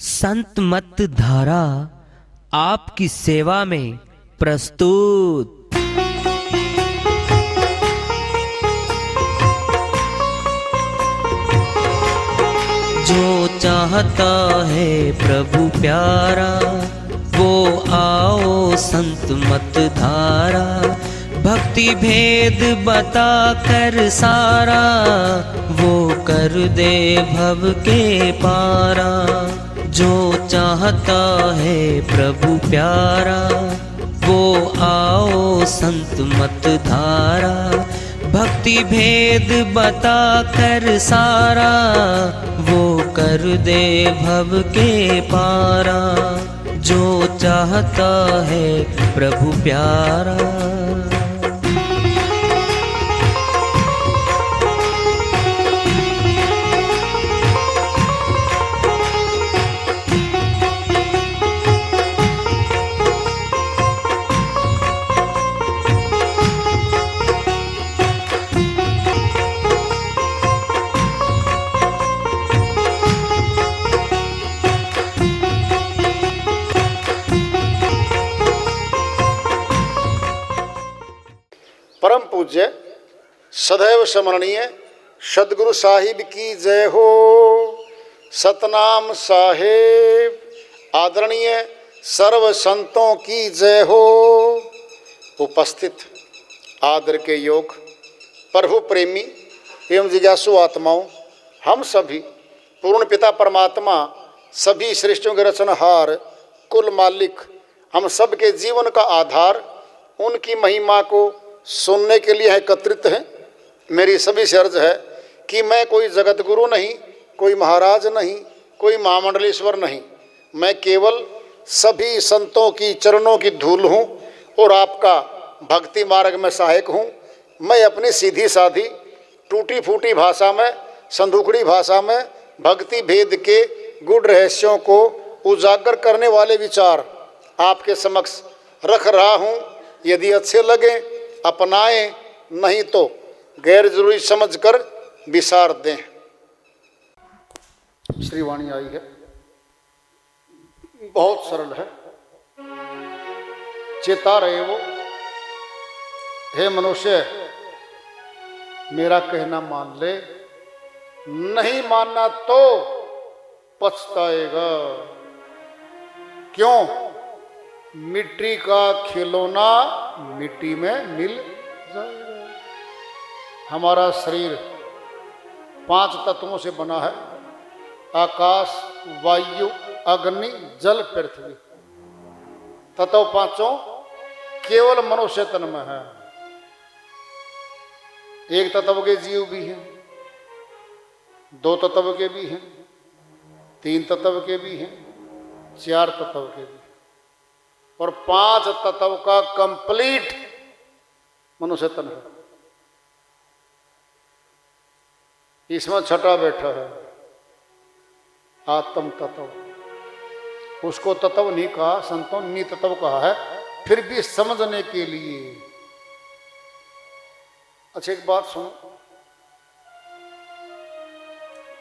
संत मत धारा आपकी सेवा में प्रस्तुत। जो चाहता है प्रभु प्यारा वो आओ संत मत धारा। भक्ति भेद बता कर सारा वो कर दे भव के पारा। जो चाहता है प्रभु प्यारा वो आओ संत मत धारा। भक्ति भेद बता कर सारा वो कर दे भव के पारा। जो चाहता है प्रभु प्यारा। परम पूज्य सदैव स्मरणीय सदगुरु साहिब की जय हो। सतनाम साहेब आदरणीय सर्व संतों की जय हो। उपस्थित आदर के योग प्रभु प्रेमी एवं जिज्ञासु आत्माओं, हम सभी पूर्ण पिता परमात्मा सभी सृष्टियों के रचनहार कुल मालिक हम सब के जीवन का आधार उनकी महिमा को सुनने के लिए एकत्रित हैं। मेरी सभी से अर्ज है कि मैं कोई जगत गुरु नहीं, कोई महाराज नहीं, कोई महामंडलेश्वर नहीं। मैं केवल सभी संतों की चरणों की धूल हूँ और आपका भक्ति मार्ग में सहायक हूँ। मैं अपनी सीधी साधी टूटी फूटी भाषा में, संदूकड़ी भाषा में भक्ति भेद के गुड़ रहस्यों को उजागर करने वाले विचार आपके समक्ष रख रहा हूँ। यदि अच्छे लगे अपनाएं, नहीं तो गैर जरूरी समझकर विसार दें। श्रीवाणी आई है, बहुत सरल है। चेता रहे वो, हे मनुष्य मेरा कहना मान ले, नहीं मानना तो पछताएगा। क्यों? मिट्टी का खिलौना मिट्टी में मिल जाएगा। हमारा शरीर 5 तत्वों से बना है, आकाश, वायु, अग्नि, जल, पृथ्वी। तत्व 5 केवल मनुष्य तन में है। एक तत्व के जीव भी हैं, 2 तत्व के भी हैं, 3 तत्व के भी हैं, 4 तत्व के भी, और 5 तत्व का कंप्लीट मनुष्य तन है। इसमें छठा बैठा है आत्म तत्व। उसको तत्व नहीं कहा संतों, नी तत्व कहा है, फिर भी समझने के लिए। अच्छा एक बात सुनो,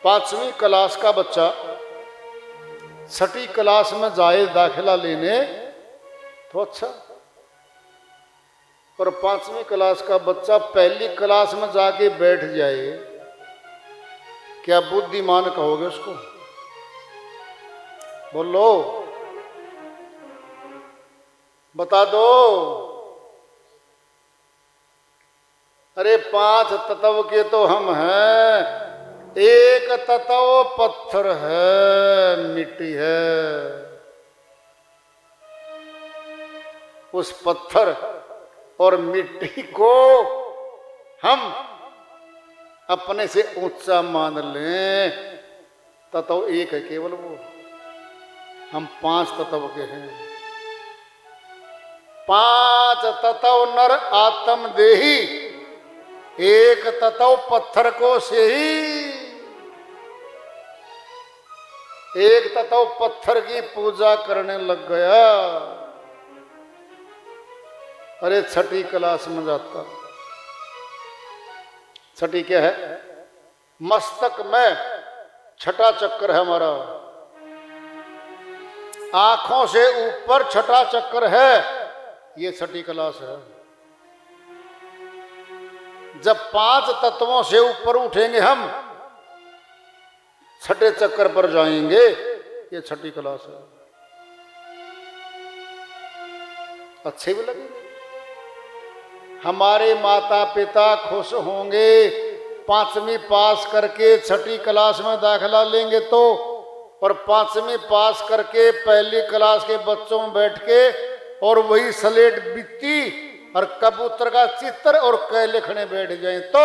5वीं क्लास का बच्चा 6ठी क्लास में जाए दाखिला लेने तो अच्छा, और 5वीं क्लास का बच्चा पहली क्लास में जाके बैठ जाए, क्या बुद्धिमान कहोगे उसको? बोलो, बता दो। अरे 5 तत्व के तो हम हैं, एक तत्व पत्थर है, मिट्टी है। उस पत्थर और मिट्टी को हम अपने से ऊंचा मान लें, तत्व एक है केवल वो। हम 5 तत्व के हैं। 5 तत्व नर आत्म देही, एक तत्व पत्थर को से ही। एक तत्व पत्थर की पूजा करने लग गया। अरे 6ठी क्लास में जाता। 6ठी क्या है? मस्तक में 6ठा चक्कर है हमारा। आंखों से ऊपर छठा चक्कर है, ये छठी क्लास है। जब 5 तत्वों से ऊपर उठेंगे हम, छठे चक्कर पर जाएंगे, ये छठी क्लास है। अच्छे भी लगे, हमारे माता पिता खुश होंगे 5वीं पास करके छठी क्लास में दाखिला लेंगे तो, और 5वीं पास करके पहली क्लास के बच्चों में बैठ के और वही स्लेट बित्ती और कबूतर का चित्र और कै लिखने बैठ जाए तो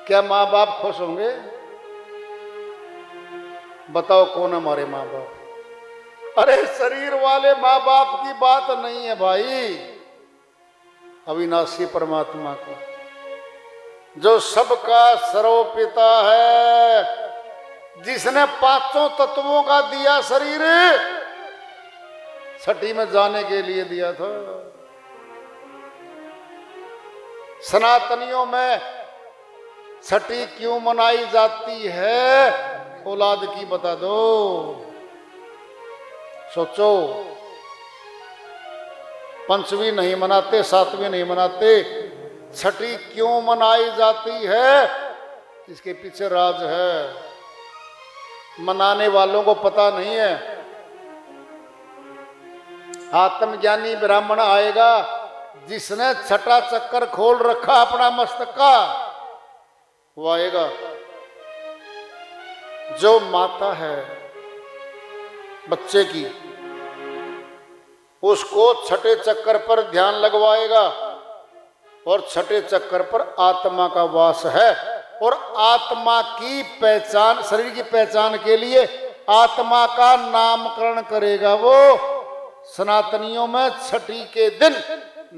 क्या माँ बाप खुश होंगे? बताओ कौन हमारे माँ बाप? अरे शरीर वाले माँ बाप की बात नहीं है भाई, अविनाशी परमात्मा का, जो सबका सर्वपिता है, जिसने 5 तत्वों का दिया शरीर, छठी में जाने के लिए दिया था। सनातनियों में छठी क्यों मनाई जाती है? औलाद की बता दो, सोचो। 5वीं नहीं मनाते, 7वीं नहीं मनाते, छठी क्यों मनाई जाती है? इसके पीछे राज है, मनाने वालों को पता नहीं है। आत्मज्ञानी ब्राह्मण आएगा जिसने छठा चक्कर खोल रखा अपना मस्तक का, वो आएगा। जो माता है बच्चे की, उसको छठे चक्कर पर ध्यान लगवाएगा, और छठे चक्कर पर आत्मा का वास है, और आत्मा की पहचान, शरीर की पहचान के लिए आत्मा का नामकरण करेगा वो। सनातनियों में छठी के दिन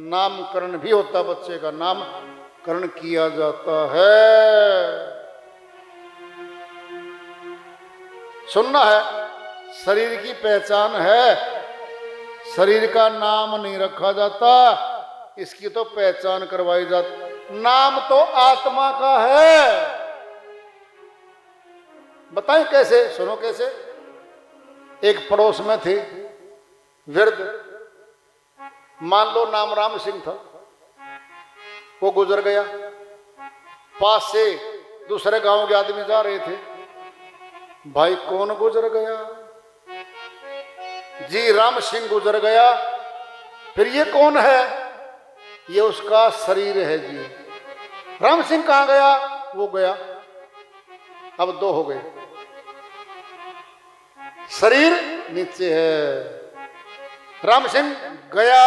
नामकरण भी होता, बच्चे का नामकरण किया जाता है। सुनना है, शरीर की पहचान है, शरीर का नाम नहीं रखा जाता, इसकी तो पहचान करवाई जाती। नाम तो आत्मा का है। बताएं कैसे? सुनो कैसे। एक पड़ोस में थे वृद्ध, मान लो नाम राम सिंह था, वो गुजर गया। पास से दूसरे गांव के आदमी जा रहे थे, भाई कौन गुजर गया? जी राम सिंह गुजर गया। फिर ये कौन है? ये उसका शरीर है जी। राम सिंह कहां गया? वो गया। अब 2 हो गए, शरीर नीचे है, राम सिंह गया।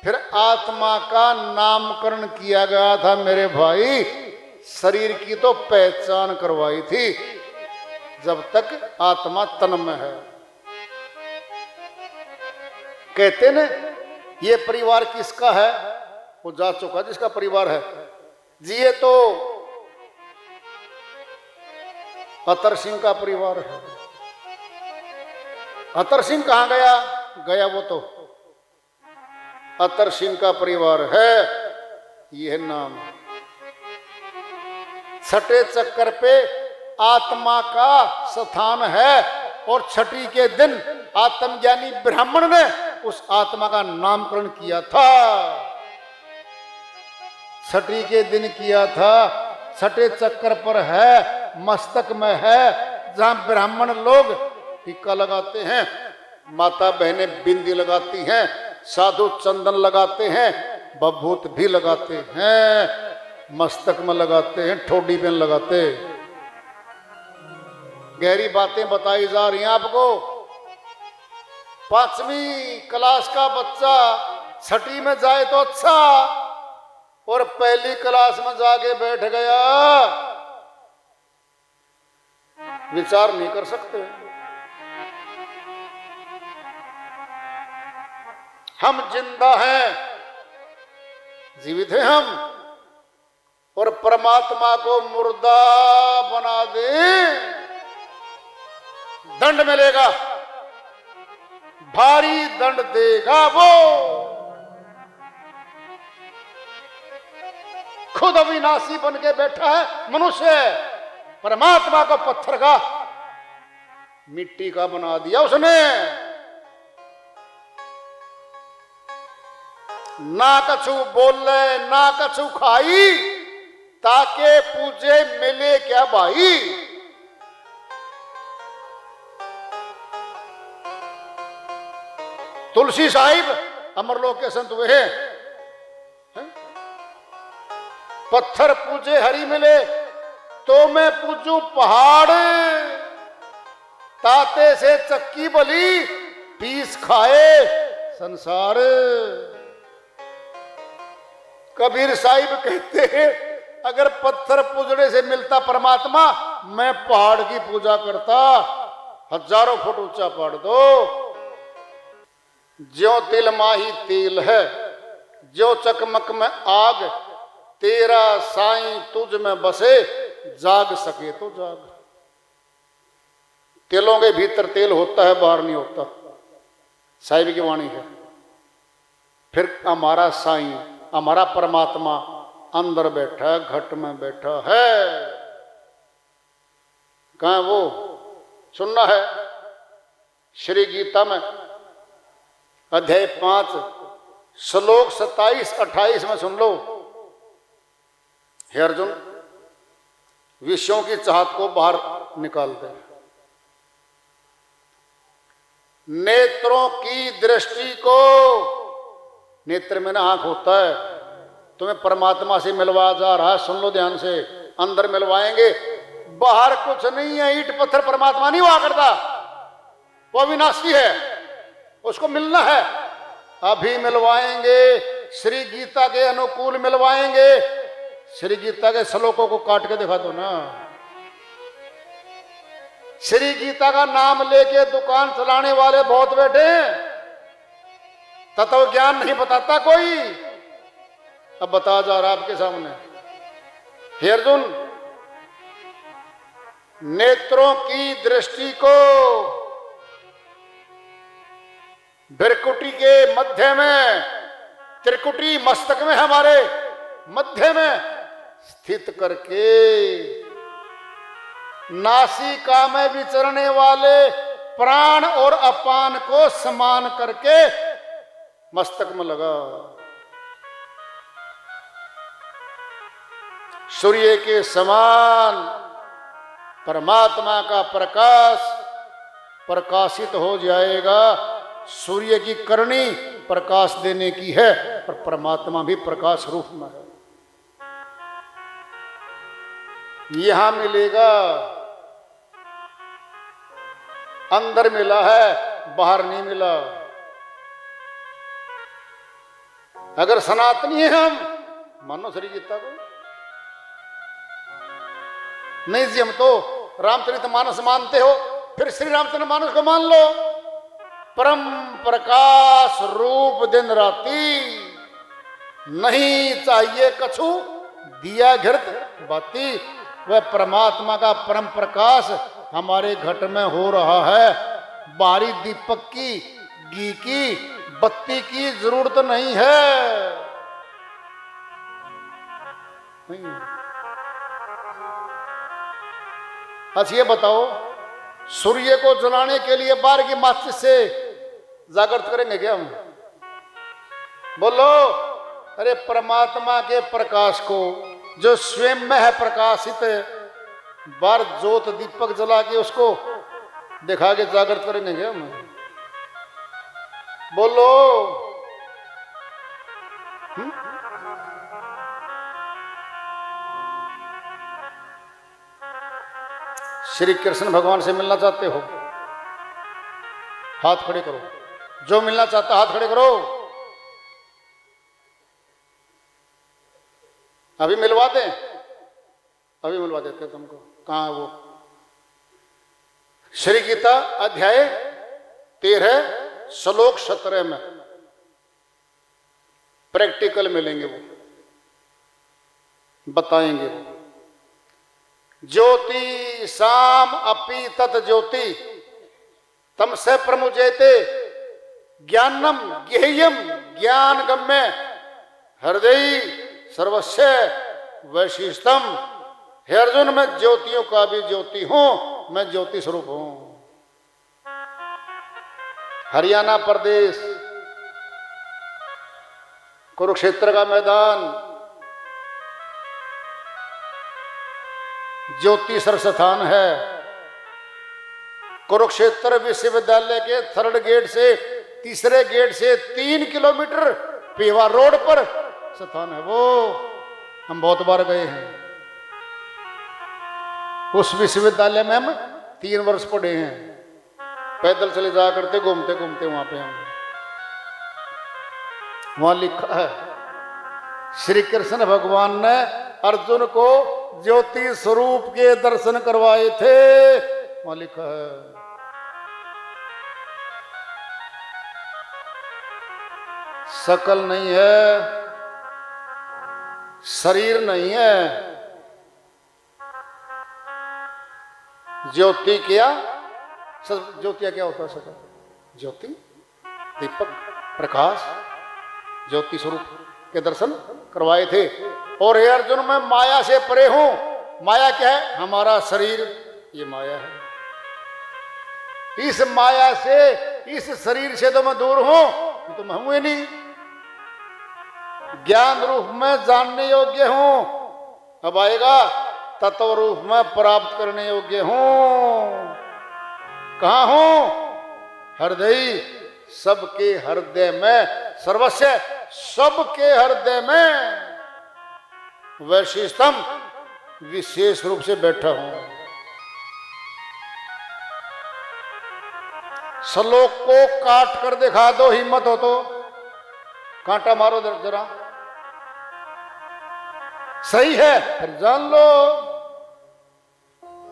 फिर आत्मा का नामकरण किया गया था मेरे भाई, शरीर की तो पहचान करवाई थी जब तक आत्मा तन में है। कहते न ये परिवार किसका है? वो जा चुका जिसका परिवार है। जी ये तो अतर सिंह का परिवार है। अतर सिंह कहां गया? गया वो तो अतर सिंह का परिवार है। यह नाम छठे चक्कर पे आत्मा का स्थान है, और छठी के दिन आत्मज्ञानी ब्राह्मण ने उस आत्मा का नामकरण किया था। छठी के दिन किया था, छठे चक्कर पर है, मस्तक में है, जहां ब्राह्मण लोग टीका लगाते हैं, माता बहनें बिंदी लगाती हैं, साधु चंदन लगाते हैं, बभूत भी लगाते हैं, मस्तक में लगाते हैं, ठोडी पे लगाते। गहरी बातें बताई जा रही हैं आपको। 5वीं क्लास का बच्चा छठी में जाए तो अच्छा, और पहली क्लास में जाके बैठ गया, विचार नहीं कर सकते। हम जिंदा हैं, जीवित हैं हम, और परमात्मा को मुर्दा बना दे, दंड मिलेगा, भारी दंड देगा वो। खुद अविनाशी बन के बैठा है मनुष्य, परमात्मा को पत्थर का मिट्टी का बना दिया उसने। ना कछु बोले ना कछु खाई, ताके पूजे मिले क्या भाई। तुलसी साहिब अमरलोक के संत हुए हैं। पत्थर पूजे हरी मिले तो मैं पूजू पहाड़, ताते से चक्की बली पीस खाए संसार। कबीर साहिब कहते हैं अगर पत्थर पूजने से मिलता परमात्मा, मैं पहाड़ की पूजा करता। हजारों फुट ऊंचा पहाड़ दो। ज्यों तिल माही तेल है, ज्यों चकमक में आग, तेरा साईं तुझ में बसे, जाग सके तो जाग। तिलों के भीतर तेल होता है, बाहर नहीं होता। साहिब की वाणी है। फिर हमारा साईं, हमारा परमात्मा अंदर बैठा है, घट में बैठा है। कहां वो सुनना है? श्री गीता में अध्याय 5 श्लोक 27-28 में सुन लो। हे अर्जुन, विषयों की चाहत को बाहर निकाल दे। नेत्रों की दृष्टि को, नेत्र में ना आंख होता है, तुम्हें परमात्मा से मिलवा जा रहा है। सुन लो ध्यान से। अंदर मिलवाएंगे, बाहर कुछ नहीं है। ईंट पत्थर परमात्मा नहीं हुआ करता, वो अविनाशी है, उसको मिलना है। अभी मिलवाएंगे, श्री गीता के अनुकूल मिलवाएंगे। श्री गीता के श्लोकों को काट के दिखा दो ना। श्री गीता का नाम लेके दुकान चलाने वाले बहुत बैठे हैं, तत्व ज्ञान नहीं बताता कोई। अब बता जा रहा आपके सामने। हे अर्जुन, नेत्रों की दृष्टि को भ्रकुटी के मध्य में, त्रिकुटी मस्तक में हमारे मध्य में स्थित करके, नासिका में विचरने वाले प्राण और अपान को समान करके मस्तक में लगा। सूर्य के समान परमात्मा का प्रकाश प्रकाशित हो जाएगा। सूर्य की करनी प्रकाश देने की है, और परमात्मा भी प्रकाश रूप में है। यहां मिलेगा, अंदर मिला है, बाहर नहीं मिला। अगर सनातनी है हम, मानो श्री गीता को। नहीं जी, हम तो रामचरितमानस मानते हो, फिर श्री रामचरितमानस को मान लो। परम प्रकाश रूप दिन राती, नहीं चाहिए कछु दिया घृत बाती। वह परमात्मा का परम प्रकाश हमारे घट में हो रहा है। बाहरी दीपक की, घी की, बत्ती की जरूरत नहीं है। नहीं। अच्छा ये बताओ, सूर्य को जलाने के लिए बाहर की माचिस से जागृत करेंगे क्या हम? बोलो। अरे परमात्मा के प्रकाश को, जो स्वयं में है प्रकाशित, बार ज्योत दीपक जला के उसको दिखा के जागृत करेंगे क्या हम? बोलो। श्री कृष्ण भगवान से मिलना चाहते हो? हाथ खड़े करो। जो मिलना चाहता हाथ खड़े करो। अभी मिलवा दें? अभी मिलवा देते तुमको। कहां है वो? श्री गीता अध्याय 13 श्लोक 17 में प्रैक्टिकल मिलेंगे, वो बताएंगे। वो ज्योति साम अपि तत् ज्योति तम से प्रमुजेते ज्ञानम ज्ञेयम ज्ञान गम्य हृदय सर्वस्व वैशिष्टम। हे अर्जुन, मैं ज्योतियों का भी ज्योति हूं, मैं ज्योति स्वरूप हूं। हरियाणा प्रदेश, कुरुक्षेत्र का मैदान, ज्योति सरस्थान है। कुरुक्षेत्र विश्वविद्यालय के 3rd गेट से 3रे गेट से 3 किलोमीटर पेवा रोड पर स्थान है वो। हम बहुत बार गए हैं उस विश्वविद्यालय में। हम 3 वर्ष पढ़े हैं, पैदल चले जाया करते, घूमते घूमते वहां पे। हम वहां लिखा है श्री कृष्ण भगवान ने अर्जुन को ज्योति स्वरूप के दर्शन करवाए थे। वहां लिखा है। शकल नहीं है, शरीर नहीं है। ज्योति क्या, ज्योति क्या होता है? शकल, ज्योति, दीपक, प्रकाश, ज्योति स्वरूप के दर्शन करवाए थे। और हे अर्जुन, मैं माया से परे हूं। माया क्या है? हमारा शरीर, ये माया है। इस माया से, इस शरीर से तो मैं दूर हूं, तो मैं हूं ही नहीं। ज्ञान रूप में जानने योग्य हूं, अब आएगा तत्व रूप में प्राप्त करने योग्य हूं। कहां हूं? हृदय, सबके हृदय में, सर्वस्व सबके हृदय में वैशिष्टम विशेष रूप से बैठा हूं। श्लोक को काट कर दिखा दो, हिम्मत हो तो कांटा मारो जरा। सही है, फिर जान लो,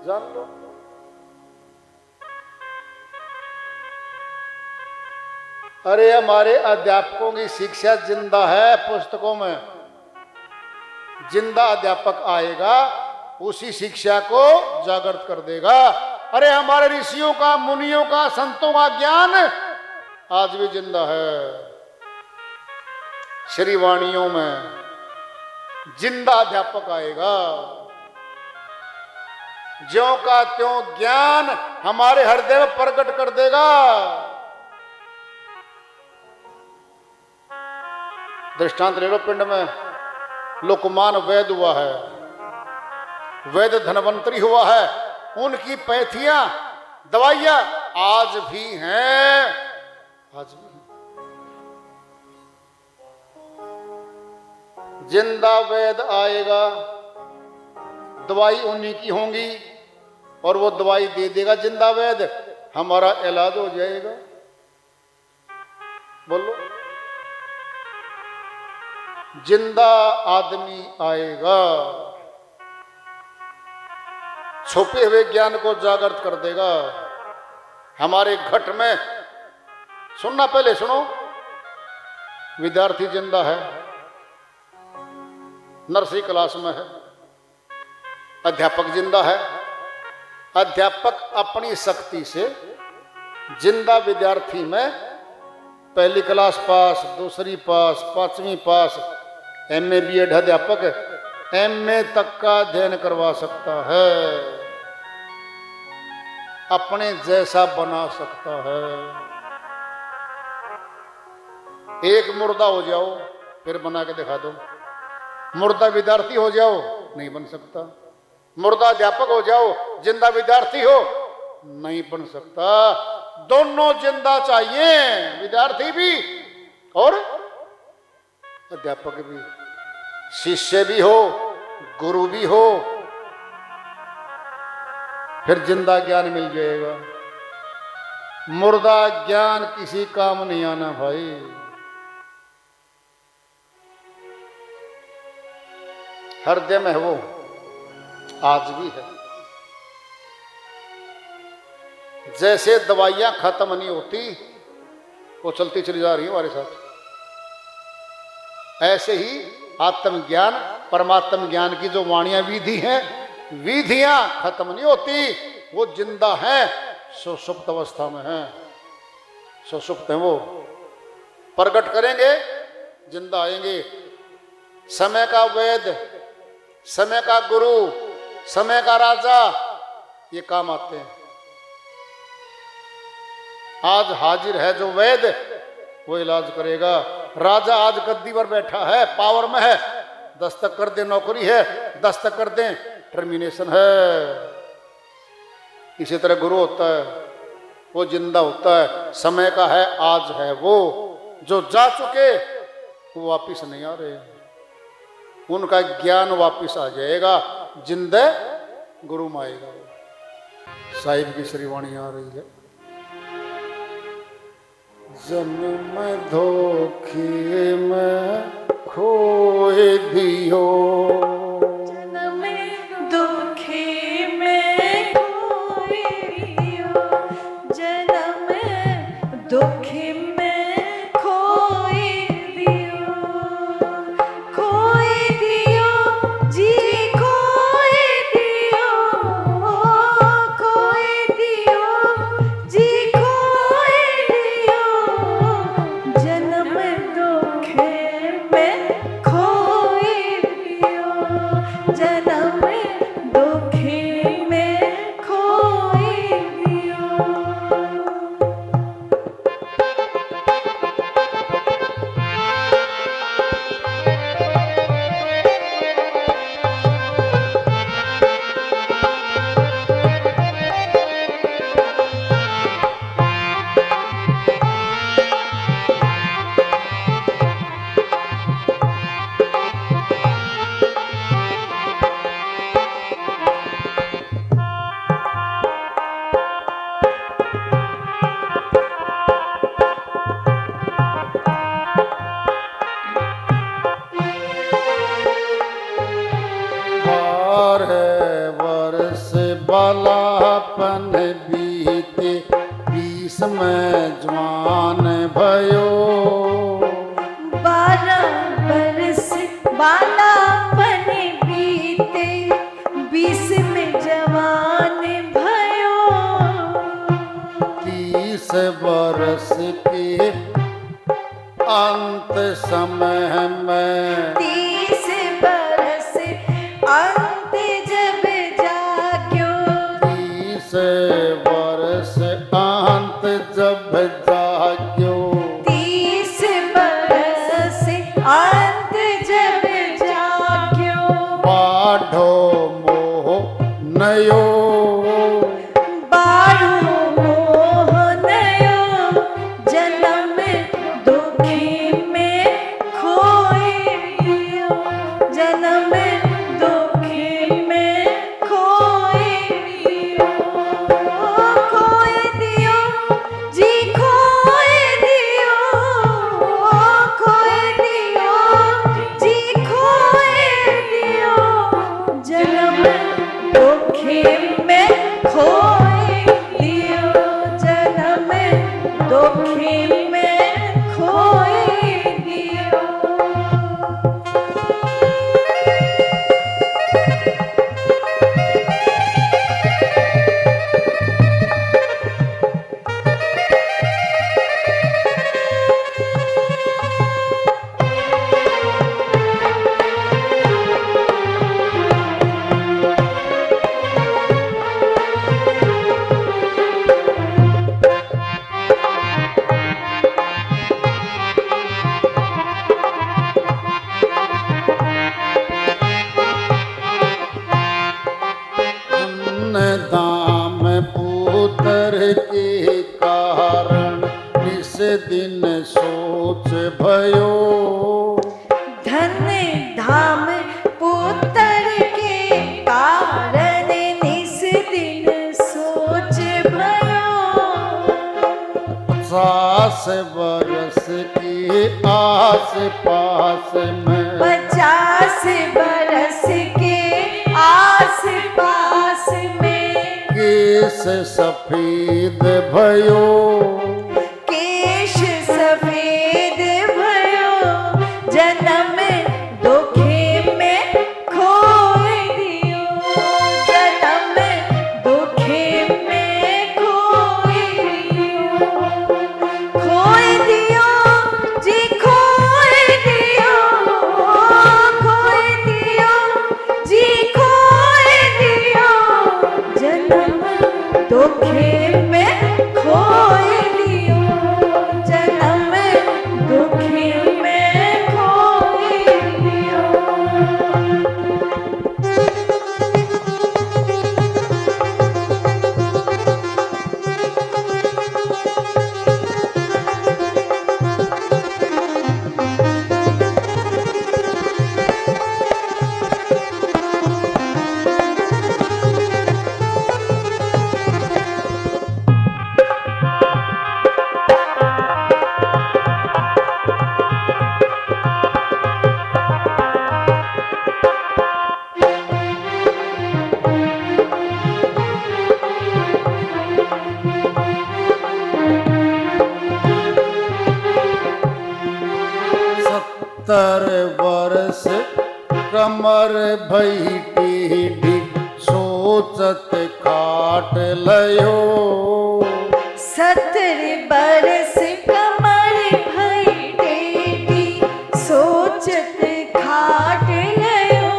जान लो। अरे हमारे अध्यापकों की शिक्षा जिंदा है पुस्तकों में। जिंदा अध्यापक आएगा, उसी शिक्षा को जागृत कर देगा। अरे हमारे ऋषियों का, मुनियों का, संतों का ज्ञान आज भी जिंदा है। श्री वाणियों में जिंदा अध्यापक आएगा, ज्यों का त्यों ज्ञान हमारे हृदय में प्रकट कर देगा। दृष्टांत ले लो, पिंड में लोकमान वैद हुआ है, वैद धनवंतरी हुआ है, उनकी पैथियां, दवाइयां आज भी हैं, आज भी। जिंदा वैद आएगा, दवाई उन्हीं की होंगी और वो दवाई दे देगा जिंदा वैद, हमारा इलाज हो जाएगा। बोलो, जिंदा आदमी आएगा, छुपे हुए ज्ञान को जागृत कर देगा हमारे घट में। सुनना, पहले सुनो। विद्यार्थी जिंदा है, नर्सरी क्लास में है, अध्यापक जिंदा है। अध्यापक अपनी शक्ति से जिंदा विद्यार्थी में पहली क्लास पास, दूसरी पास, 5वीं पास, MA BEd अध्यापक MA तक का अध्ययन करवा सकता है, अपने जैसा बना सकता है। एक मुर्दा हो जाओ, फिर बना के दिखा दो। मुर्दा विद्यार्थी हो जाओ, नहीं बन सकता। मुर्दा अध्यापक हो जाओ, जिंदा विद्यार्थी हो, नहीं बन सकता। दोनों जिंदा चाहिए, विद्यार्थी भी और अध्यापक भी। शिष्य भी हो, गुरु भी हो, फिर जिंदा ज्ञान मिल जाएगा। मुर्दा ज्ञान किसी काम नहीं आना भाई। हृदय में है वो, आज भी है। जैसे दवाइयां खत्म नहीं होती, वो चलती चली जा रही है हमारे साथ, ऐसे ही आत्मज्ञान, परमात्म ज्ञान की जो वाणियां, विधि हैं, विधियां खत्म नहीं होती, वो जिंदा हैं, सुषुप्त अवस्था में हैं, सुषुप्त हैं। वो प्रकट करेंगे, जिंदा आएंगे। समय का वैद, समय का गुरु, समय का राजा, ये काम आते हैं। आज हाजिर है जो वैद्य, वो इलाज करेगा। राजा आज गद्दी पर बैठा है, पावर में है, दस्तक कर दे नौकरी है, दस्तक कर दे टर्मिनेशन है। इसी तरह गुरु होता है, वो जिंदा होता है, समय का है, आज है। वो जो जा चुके वो वापिस नहीं आ रहे, उनका ज्ञान वापिस आ जाएगा, जिंदे गुरु में आएगा। साहिब की श्रीवाणी आ रही है। जन्म धोखे में खोए दियो, जन्म धोखे में खोए दियो, जन्म धोखे में खोए दियो, खोए दियो जी खोए दियो, खोए दियो जी खोए दियो, जन्म धोखे में खोए दियो, जन्म धोखे में खोए दियो। वर्ष बालापन बीते, 20 में जवान भयो, 12 बरस बालापन बीते, 20 में जवान भयो, 30 वर्ष के अंत समय में, 30 बरस अंत जब जाग्यो, 30 वर्ष अंत जब जाग्यो, 30 बरस अंत जब जाग्यो, बाढ़ो मोह नयो, बाढ़ो मोह नयो, जन्म धोखे में खोए दियो, जन्म धोखे में खोए दियो, खोए दियो जी खोए दियो, खोए दियो जी खोए दियो, जन्म धोखे में खोए दियो, जन्म धोखे में खोए दियो। दाम पुत्र के कारण इस दिन सोच भयो, धन धाम पुत्र के कारण निस दिन सोच भयो, 50 वर्ष की आस पास में, 50 बरस के आस पास में, केश सफेद भयो, केश सफेद भयो, जन्म धोखे में खोए दियो, जन्म धोखे में खोए दियो, खोए दियो जी खोए दियो, खोए दियो जी खोए दियो, जन्म धोखे में खोए दियो। कमर भई टेढ़ी सोचत खाट लयो। 70 बरस कमर भई टेढ़ी सोचत खाट लयो।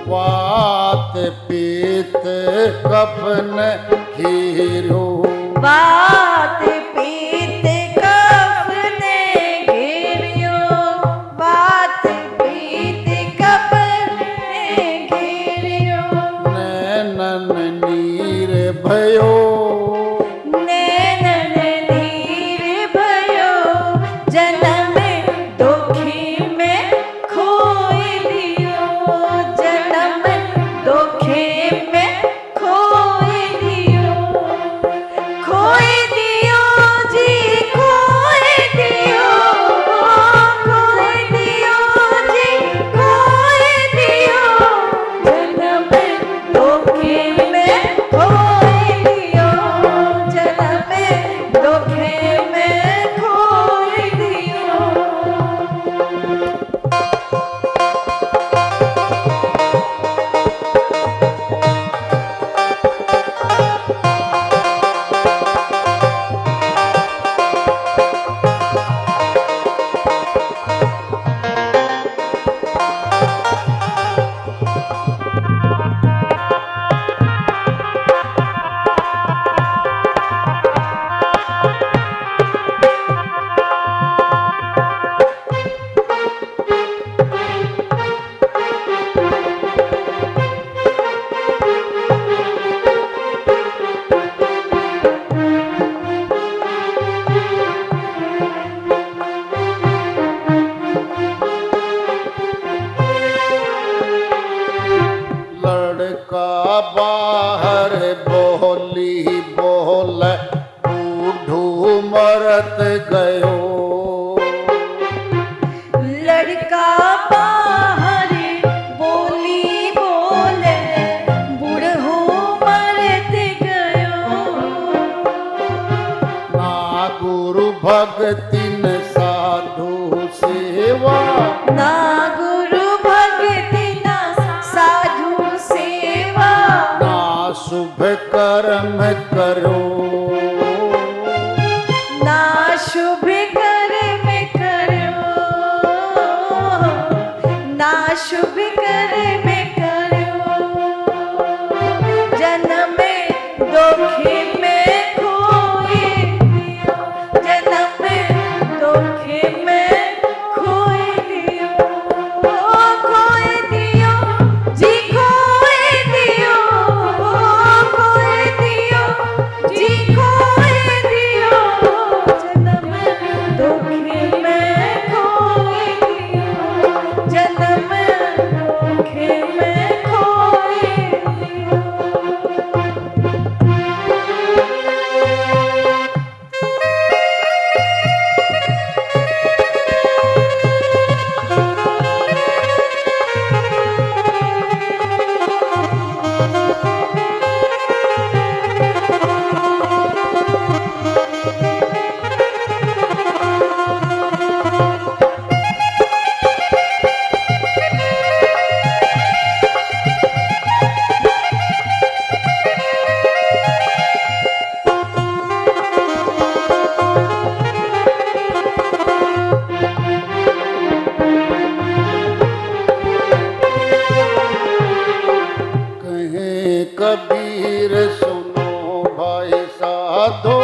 वात पीत कफन घेरो। वात पीत कफन घेरियो। वात पीत कफन घेरियो। नैनन नीर भयो। नैनन नीर भयो। जन्म दुखी में खोए दियो। जन्म दुखी में खोए दियो। खोए दियो जी खोए दियो। खोए दियो जी खोए दियो। जन्म दुखी में खोए दियो। जन्म दुखी में खोए दियो। लड़का बाहर बोली बोल बूढ़ू मरत गयो। लड़का बाहर बोली बोले बूढ़ो मरत गयो। ना गुरु भक्ति न साधु सेवा। ना गुरु भक्ति ना साधु सेवा। ना शुभ कर्म करो। ना शुभ कर्म करो। ना शुभ कर्म करो। जन्म दुखी में खोए दियो। जन्म दुखी में खोए दियो। खोए दियो जी खोए दियो। खोए दियो जी खोए दियो। जन्म दुखी में खोए दियो। जन्म दुखी में खोए दियो। कहे कबीर सुनो भाई साधो।